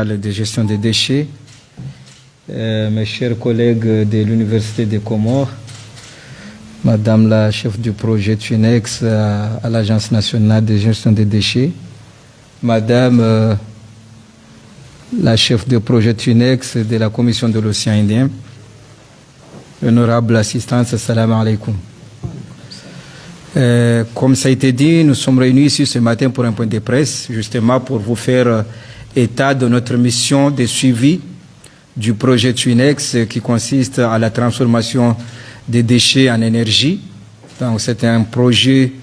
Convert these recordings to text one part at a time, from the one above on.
de gestion des déchets, mes chers collègues de l'Université des Comores, Madame la chef du projet TUNEX à l'Agence nationale de gestion des déchets, Madame la chef du projet TUNEX de la Commission de l'Océan Indien, honorable assistance, assalamu alaikum. Comme ça a été dit, nous sommes réunis ici ce matin pour un point de presse, justement pour vous faire état de notre mission de suivi du projet TUNEX qui consiste à la transformation des déchets en énergie. Donc c'est un projet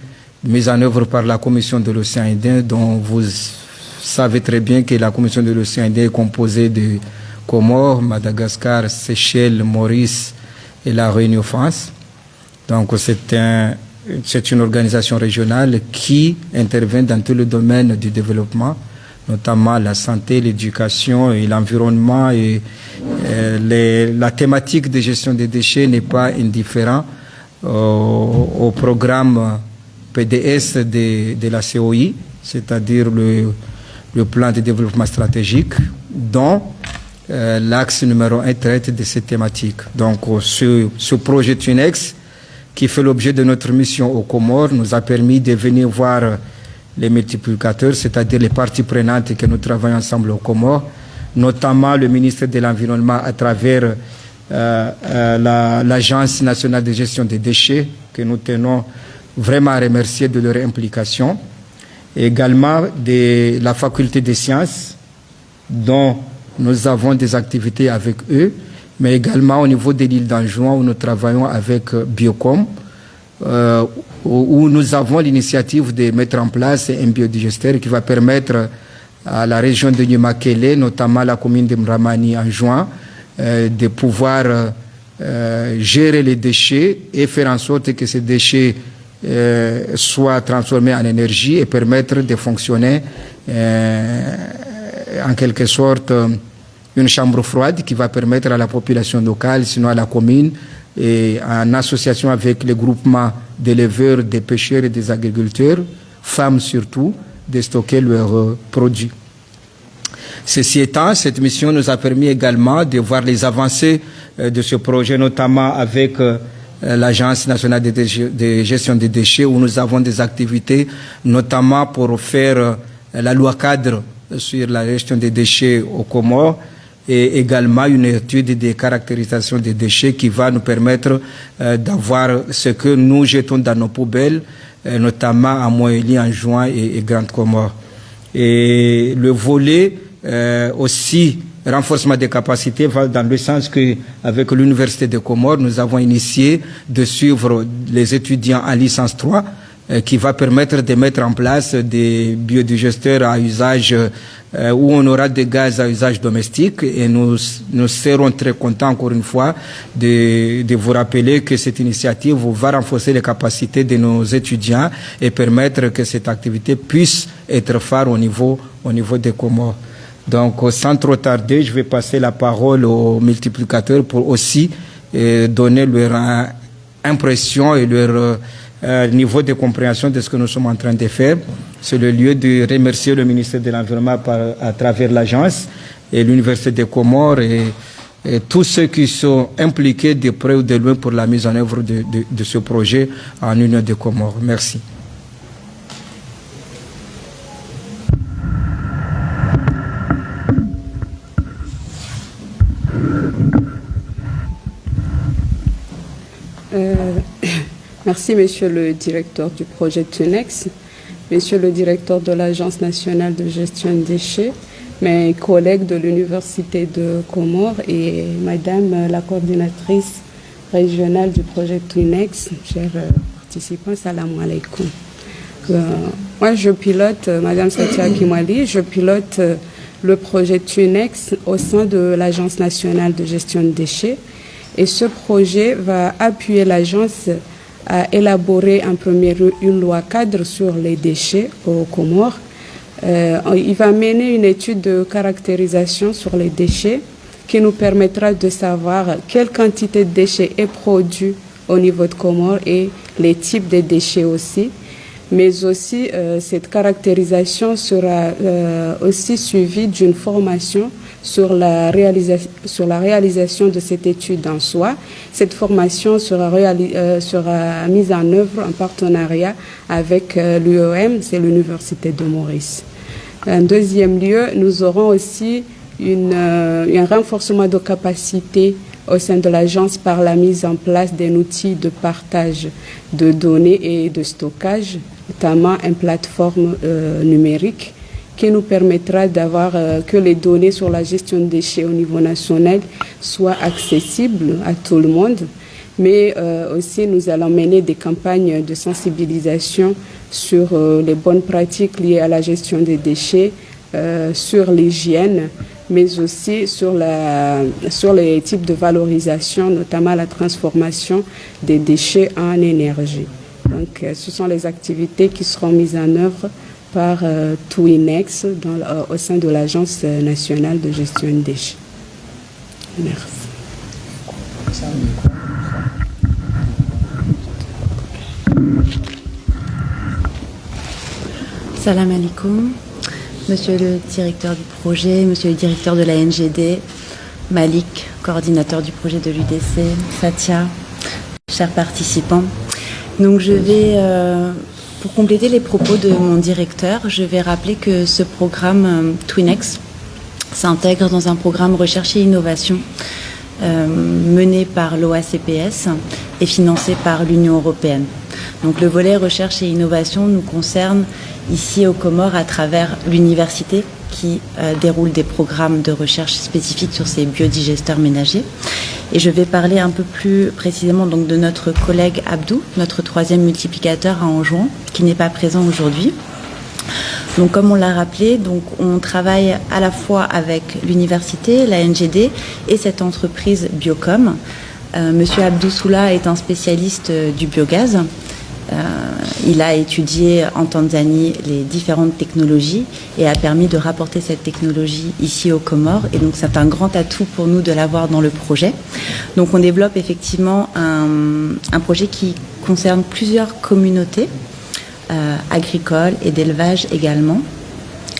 mis en œuvre par la Commission de l'Océan Indien, dont vous savez très bien que la Commission de l'Océan Indien est composée de Comores, Madagascar, Seychelles, Maurice et la Réunion France. Donc c'est une organisation régionale qui intervient dans tout le domaine du développement, notamment la santé, l'éducation et l'environnement. Et la thématique de gestion des déchets n'est pas indifférente au programme PDS de la COI, c'est-à-dire le plan de développement stratégique, dont l'axe numéro 1 traite de cette thématique. Donc ce projet TUNEX, qui fait l'objet de notre mission aux Comores, nous a permis de venir voir les multiplicateurs, c'est-à-dire les parties prenantes que nous travaillons ensemble aux Comores, notamment le ministre de l'Environnement à travers l'Agence nationale de gestion des déchets, que nous tenons vraiment à remercier de leur implication, et également de la faculté des sciences, dont nous avons des activités avec eux, mais également au niveau de l'île d'Anjouan où nous travaillons avec Biocom, où nous avons l'initiative de mettre en place un biodigesteur qui va permettre à la région de Niumakele, notamment la commune de Mramani Anjouan, de pouvoir gérer les déchets et faire en sorte que ces déchets soient transformés en énergie et permettre de fonctionner en quelque sorte une chambre froide qui va permettre à la population locale, sinon à la commune, et en association avec les groupements d'éleveurs, des pêcheurs et des agriculteurs, femmes surtout, de stocker leurs produits. Ceci étant, cette mission nous a permis également de voir les avancées de ce projet, notamment avec l'Agence nationale de gestion des déchets, où nous avons des activités, notamment pour faire la loi cadre sur la gestion des déchets aux Comores, et également une étude de caractérisation des déchets qui va nous permettre d'avoir ce que nous jetons dans nos poubelles, notamment à Moélie, Anjouan et Grande Comore. Et le volet aussi renforcement des capacités va dans le sens qu'avec l'Université des Comores, nous avons initié de suivre les étudiants en licence 3, qui va permettre de mettre en place des biodigesteurs à usage où on aura des gaz à usage domestique, et nous serons très contents encore une fois de vous rappeler que cette initiative va renforcer les capacités de nos étudiants et permettre que cette activité puisse être phare au niveau des Comores. Donc sans trop tarder, je vais passer la parole aux multiplicateurs pour aussi donner leur impression et leur niveau de compréhension de ce que nous sommes en train de faire. C'est le lieu de remercier le ministère de l'Environnement à travers l'agence et l'Université des Comores et tous ceux qui sont impliqués de près ou de loin pour la mise en œuvre de ce projet en Union des Comores. Merci. Merci, Monsieur le directeur du projet TUNEX, Monsieur le directeur de l'Agence nationale de gestion des déchets, mes collègues de l'Université de Comores et Madame la coordinatrice régionale du projet TUNEX, chers participants, salam alaikum. Moi, je pilote, Madame Satia Kimwali, je pilote le projet TUNEX au sein de l'Agence nationale de gestion des déchets. Et ce projet va appuyer l'agence à élaborer en premier lieu une loi cadre sur les déchets aux Comores. Il va mener une étude de caractérisation sur les déchets qui nous permettra de savoir quelle quantité de déchets est produite au niveau de Comores et les types de déchets aussi. mais aussi cette caractérisation sera aussi suivie d'une formation sur la réalisation de cette étude en soi. Cette formation sera mise en œuvre en partenariat avec l'UEM, c'est l'Université de Maurice. En deuxième lieu, nous aurons aussi un renforcement de capacité au sein de l'agence par la mise en place d'un outil de partage de données et de stockage, notamment une plateforme numérique qui nous permettra d'avoir que les données sur la gestion des déchets au niveau national soient accessibles à tout le monde. Mais aussi, nous allons mener des campagnes de sensibilisation sur les bonnes pratiques liées à la gestion des déchets, sur l'hygiène, mais aussi sur les types de valorisation, notamment la transformation des déchets en énergie. Donc, ce sont les activités qui seront mises en œuvre par Twinex au sein de l'Agence nationale de gestion des déchets. Merci. Salam alaikum. Monsieur le directeur du projet, monsieur le directeur de la NGD, Malik, coordinateur du projet de l'UDC, Satia, chers participants. Donc je vais, pour compléter les propos de mon directeur, je vais rappeler que ce programme Twinex s'intègre dans un programme recherche et innovation mené par l'OACPS et financé par l'Union européenne. Donc le volet recherche et innovation nous concerne ici aux Comores à travers l'université qui déroule des programmes de recherche spécifiques sur ces biodigesteurs ménagers. Et je vais parler un peu plus précisément donc de notre collègue Abdou, notre troisième multiplicateur à Anjouan, qui n'est pas présent aujourd'hui. Donc comme on l'a rappelé, donc on travaille à la fois avec l'université, la NGD et cette entreprise Biocom. Monsieur Abdou Soula est un spécialiste du biogaz. Il a étudié en Tanzanie les différentes technologies et a permis de rapporter cette technologie ici aux Comores. Et donc c'est un grand atout pour nous de l'avoir dans le projet. Donc on développe effectivement un projet qui concerne plusieurs communautés agricoles et d'élevage également.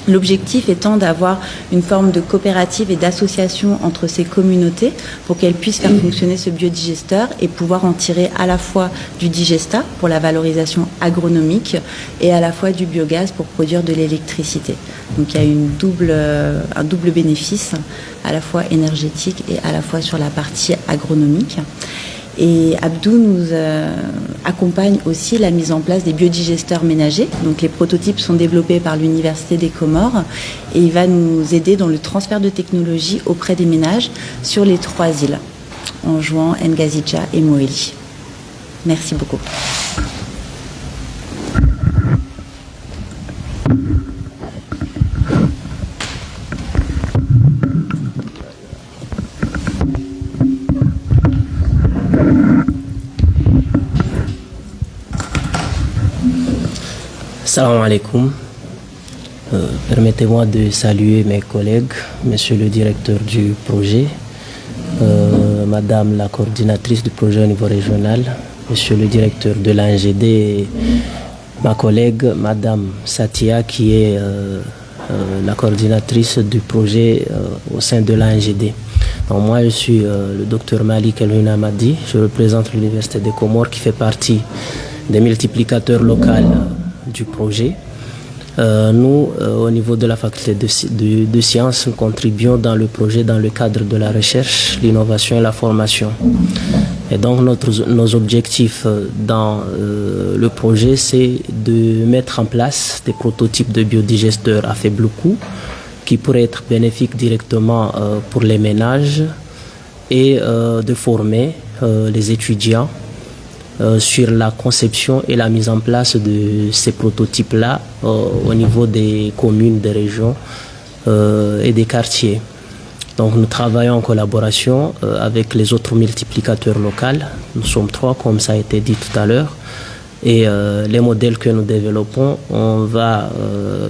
L'objectif étant d'avoir une forme de coopérative et d'association entre ces communautés pour qu'elles puissent faire fonctionner ce biodigesteur et pouvoir en tirer à la fois du digesta pour la valorisation agronomique et à la fois du biogaz pour produire de l'électricité. Donc il y a un double bénéfice à la fois énergétique et à la fois sur la partie agronomique. Et Abdou nous accompagne aussi la mise en place des biodigesteurs ménagers. Donc les prototypes sont développés par l'Université des Comores et il va nous aider dans le transfert de technologie auprès des ménages sur les 3 îles, Anjouan, Ngazidja et Moélie. Merci beaucoup. Salam alaikum. Permettez-moi de saluer mes collègues, monsieur le directeur du projet, madame la coordinatrice du projet au niveau régional, monsieur le directeur de l'ANGD et ma collègue, madame Satia, qui est la coordinatrice du projet au sein de l'ANGD. Donc moi, je suis le docteur Malik El Hamadi, je représente l'Université des Comores qui fait partie des multiplicateurs locaux du projet. Nous, au niveau de la faculté de sciences, nous contribuons dans le projet dans le cadre de la recherche, l'innovation et la formation. Et donc nos objectifs dans le projet, c'est de mettre en place des prototypes de biodigesteurs à faible coût qui pourraient être bénéfiques directement pour les ménages et de former les étudiants sur la conception et la mise en place de ces prototypes-là au niveau des communes, des régions et des quartiers. Donc nous travaillons en collaboration avec les autres multiplicateurs locaux. Nous sommes 3, comme ça a été dit tout à l'heure. Et les modèles que nous développons, on va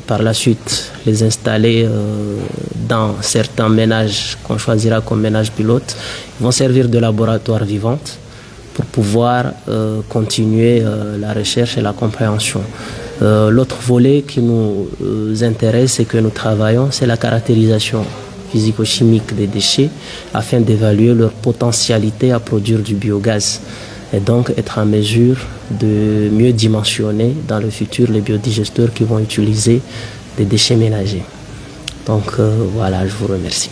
par la suite les installer dans certains ménages qu'on choisira comme ménages pilotes. Ils vont servir de laboratoire vivante pour pouvoir continuer la recherche et la compréhension. L'autre volet qui nous intéresse et que nous travaillons, c'est la caractérisation physico-chimique des déchets afin d'évaluer leur potentialité à produire du biogaz et donc être en mesure de mieux dimensionner dans le futur les biodigesteurs qui vont utiliser des déchets ménagers. Donc voilà, je vous remercie.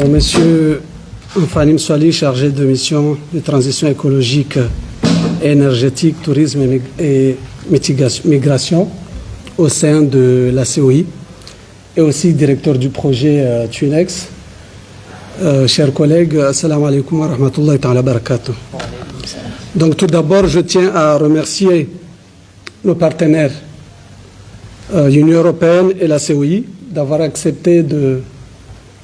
Monsieur Fanim Swali, chargé de mission de transition écologique et énergétique, tourisme et migration au sein de la COI et aussi directeur du projet TUNEX. Chers collègues, assalamu alaikum wa rahmatullahi wa barakatuh. Donc tout d'abord, je tiens à remercier nos partenaires, l'Union européenne et la COI, d'avoir accepté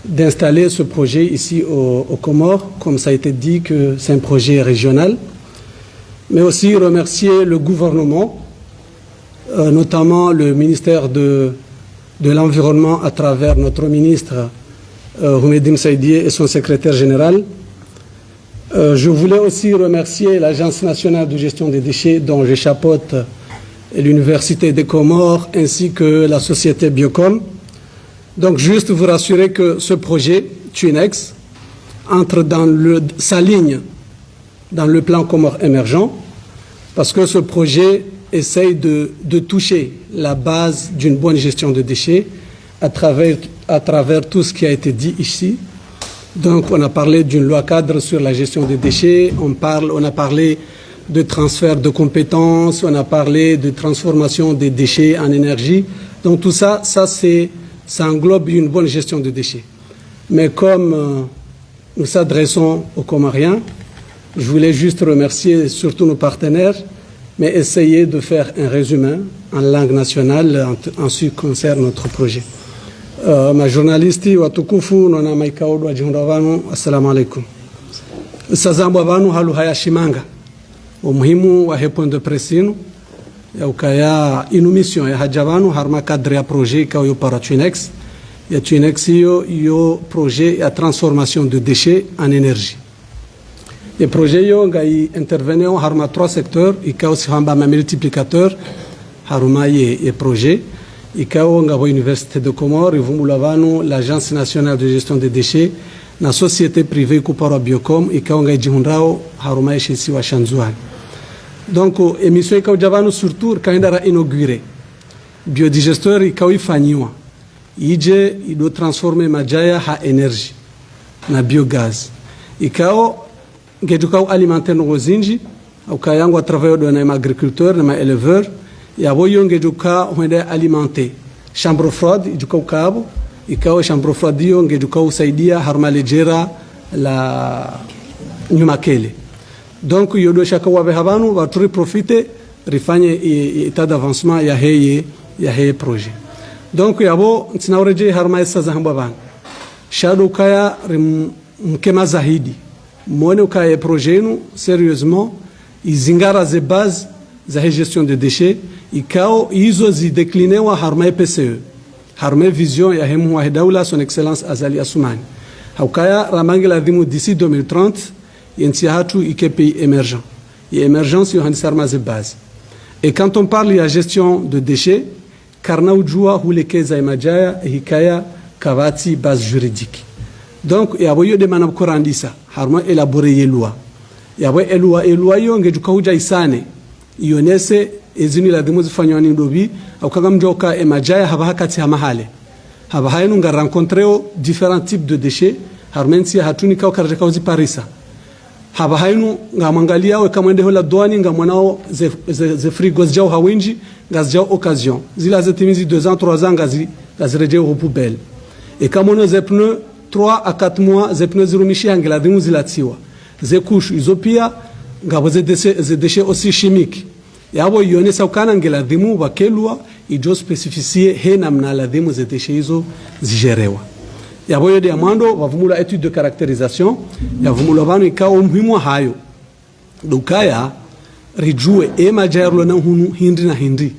d'installer ce projet ici aux Comores. Comme ça a été dit, que c'est un projet régional. Mais aussi remercier le gouvernement, notamment le ministère de l'Environnement à travers notre ministre Houmedim Saïdié et son secrétaire général. Je voulais aussi remercier l'Agence nationale de gestion des déchets dont je chapeaute l'Université des Comores ainsi que la société Biocom. Donc juste vous rassurer que ce projet, TUNEX, entre s'aligne dans le plan Comores émergent parce que ce projet essaye de toucher la base d'une bonne gestion de déchets à travers tout ce qui a été dit ici. Donc on a parlé d'une loi cadre sur la gestion des déchets, on a parlé de transfert de compétences, on a parlé de transformation des déchets en énergie. Donc tout ça englobe une bonne gestion de déchets. Mais comme nous s'adressons aux Comoriens, je voulais juste remercier surtout nos partenaires, mais essayer de faire un résumé en langue nationale en ce qui concerne notre projet. Ma journaliste watukufu nona maikaudu ajihundavanu, assalamu alaikum. Sazambu avanu halu haya shimanga umuhimu wa point de pressino ya ukaya inumission ya hajavanu harma cadre ya projet ka yo para TUNEX ya TUNEX yo projet ya transformation de déchets en énergie. Le projet yo ngai intervenir harma 3 secteurs ikao si hamba ma multiplicateur haruma ye projet ikao ngabo Université de Comores ivumulavanu l'Agence nationale de gestion des déchets na société privée kupara Biocom ikao ngai jihundrao haruma yeshisi wa Shanzuani. Donc émission ikao javanu surtout kaendara inauguré biodigesteur ikao ifanyiwa ije ido transformer majaya ha énergie na biogaz ikao ngedukao alimentaire no zinji au kayango travailleur de na agriculteur na éleveur ya boyo ngeduka wende alimenter chambre froide idukao kabo ikao chambre froide yo ngedukao usaidia harmalejera la nyumakele. Donc yodo shaka wabe habanu waturi profiter rifanye état d'avancement ya heye projet. Donc yabo tinaoreje harma sasa hambaban shado kaya mkema zahidi mwone ukaya projet nu sérieusement izingara ze base za gestion de déchets ikao hizo zideclinewa harma PCE harma vision ya hemu wa daula son excellence Azali Assoumani haukaya ramangela dhimu d'ici 2030 yentiahatu ike pays émergent et émergence yohanisarma ze base. Et quand on parle de gestion de déchets karna ujua hulekeza imajaya hikaya kavati base juridique. Donc yaboyo de manab korandisa harma élaborer yelua yabo elua yo ngejuka huja isane ionese ezini la demo zifanywa ndobi aukaga mjoka emajaya haba hakati hamahale haba hayenu nga rencontreo différents types de déchets harmensi hatuni ka karje kauzi parisa haba hayenu nga mangalia we kama ndeho la douane nga mwanao ze frigos jao hawinji ngaz jao occasion zila zetimizi 2 ans 3 ans gazireje au poubelle et kama ono ze pneus 3 à 4 mois ze pneus zirumishi angela demo zilatiwa ze couches izopia ngabo ze déchets aussi chimiques yabo yonesa ukana ngela dhimu bakelwa ijo specificie he namna la dhimu ze déchets hizo zigerewa yabo yode amando bavumula étude de caractérisation yavumula banu ikao muhimu hayo dukaya rijue majarlo na hunu hindi na hindi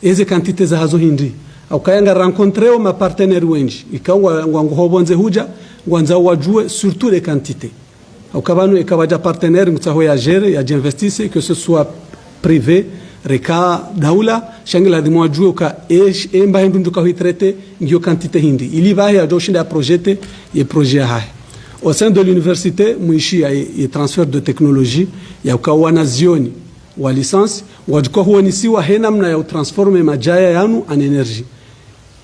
eze quantité za hazo hindi Aukayanga rencontreo ma partenaire wenji. Ikawa ngwangobonze huja, ngwanza wajue surtout les quantités. Aukabanu ikawaja partenaire ngutaho ya gere, ya jinvestisse, que ce soit privé, reka daula, shangila di mwajue uka emba hindu nduka hui traité, ngyo quantité hindi. Ili vahe ya joshinda ya projete, ye projet hae. Au sein de l'université, mwishi ya transfert de technologie, ya ukawa na zioni, wa licence, wajukua huonisiwa hena mna ya transforme majaya yanu en énergie.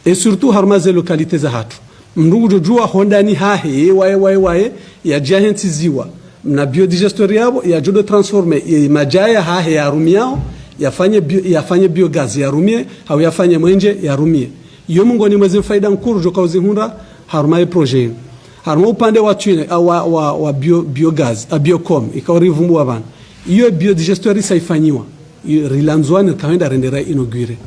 Et surtout harmaze localité za hatu. Mndugu jujua hondani hahe, wae, ya jahenti ziwa. Mna biodigestori yabo, ya judo transforme, ya majaya hahe ya rumiao, yafanye biogaz ya rumie, hau yafanye mwenje ya rumie. Iyo mungo ni mwezi mfaida mkuru joka uzihunda, harumae projet. Haruma upande wa chine, wa biogaz, biocom, ikaurivu mwa vana. Iyo biodigestori saifanyiwa. Rilanzwani kawenda rendera inaugure.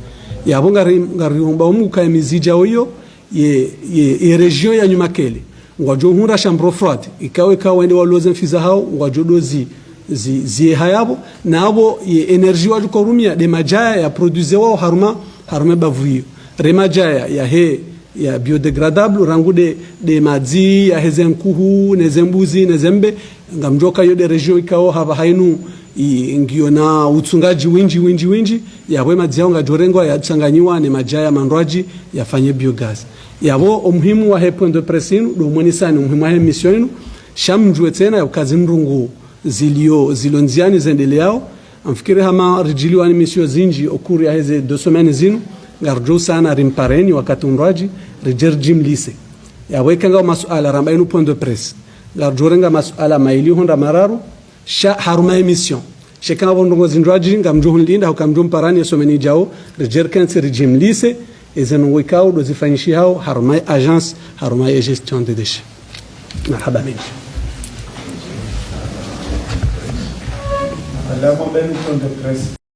Yabo ngariomba umu kaya mizija oyo ye region ya nyumakele. Ngwajo hunda chambre froide. Ikawa wende waloze mfiza hao, ngwajo dozi zie hayabo. Na abo ye enerji waju korumia de majaya ya produze wao haruma bavuyo. Remajaya ya biodegradable rangu de madzi ya hezenkuhu, nezembuzi, nezembe. Ngamjoka yo de region ikao hava hainu ngio na utsungaji winji yabwe madzi yao ngajorengwa yatsanganyiwa ne majaya mandwaji yafanye biogaz. Yabo umuhimu wa point de presse inu do mwenisani umuhimu wa mission inu shamjwe tena ya kazi ndungu zilonziani zendele yao amfikiri hama rijiliwa ni mission zinji okuri ya heze 2 semaines zinu ngarjo sana rimpareni wakati ndwaji rijerjim lise yabwe kanga masuala ramba inu point de presse ngarjorenga masuala maili honda mararu haruma emission shekana bondongo zindwaji ngamjo linda hukamjo mparani yasomeni jao rijer kansi rijim lise ezeno wikao do zifanyishi hao haruma agence haruma gestion des déchets. Marhaba mingi. Allah mwambeni point de presse.